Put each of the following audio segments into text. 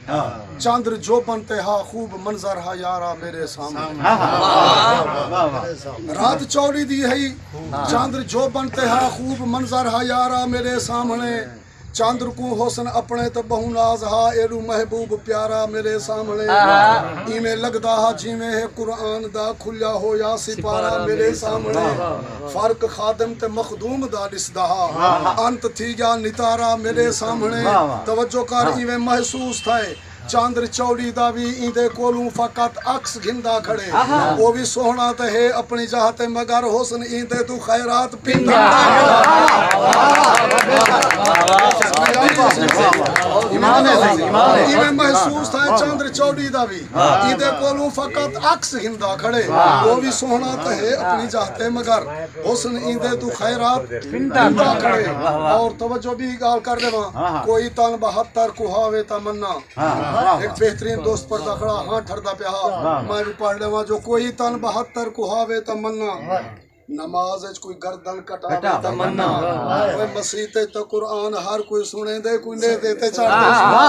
चांद्र जो बनते हा खूब मंजर हा यारा मेरे सामने। रात चौड़ी दी है चांद्र जो बनते हा खूब मंजर हा यारा मेरे सामने। चांद्र को हुसन अपने तो बहु नाज हा एडू महबूब प्यारा मेरे सामने। इवें लगदा हा जिवें है कुरान दा खुल्या होया सिपारा मेरे सामने। फर्क खादम ते मखदूम दा दिसदा हा अंत थी गया नितारा मेरे सामने। तवज्जो कर इवें महसूस थाए चांद्र चौड़ी दा भी इंदे कोलू फकत अक्स घिंदा खड़े। वो भी सोहना ते है अपनी चाहते मगर हुसन इंदे तू खैरात पिंदा। इवें महसूस था चांद्र चौड़ी दा भी इंदे कोलू फकत अक्स घिंदा खड़े। वो भी सोहना ते है अपनी चाहते मगर हुसन इंदे तू खैरात पिंदा खड़े। और तवज्जो भी गाल कर देवा कोई तन 72 कुहावे तमन्ना। एक बेहतरीन दोस्त पढ़ता खड़ा हाँ ठरदा पे मैं भी पढ़ लेवा जो कोई तन 72 कुहावे तमन्ना। नमाज कोई गर्दन कटावे तमन्ना। ओए मसीते तो कुरान हर कोई सुने दे कोई ने देते चढ़ते।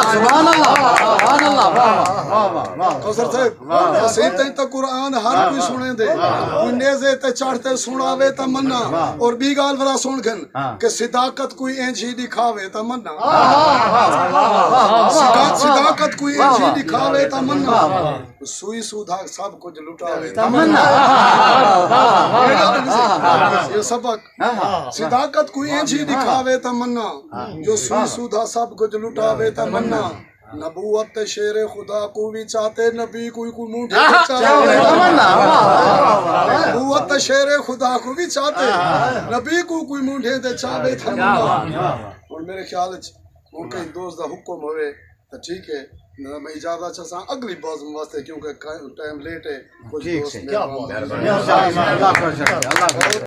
सुभान अल्लाह सुभान अल्लाह वाह वाह कौसर साहब मसीते तो कुरान हर कोई सुने दे कोई ने देते चढ़ते सुनावे तमन्ना। और बी गाल वाला सुन गन कि सिदाकत कोई इंजी दिखावे तमन्ना। सिदाकत कोई इंजी दिखावे तमन्ना। सुई सुधा सब कुछ लुटावे तमन्ना। ये सबक सिदाकत कोई इंजी दिखावे तमन्ना जो सुई सुधा सब कुछ लुटावे तमन्ना। नबूवत शेर खुदा को भी चाहते नबी कोई मुंह नबूवत शेर खुदा को भी चाहते नबी को कोई मुंह दे चाहे तमन्ना। और मेरे ख्याल उनके दोस्त का हुक्म होवे तो ठीक है मैं इजाजत चाहता अगली बात वास्ते क्योंकि टाइम लेट है। कुछ दोस्त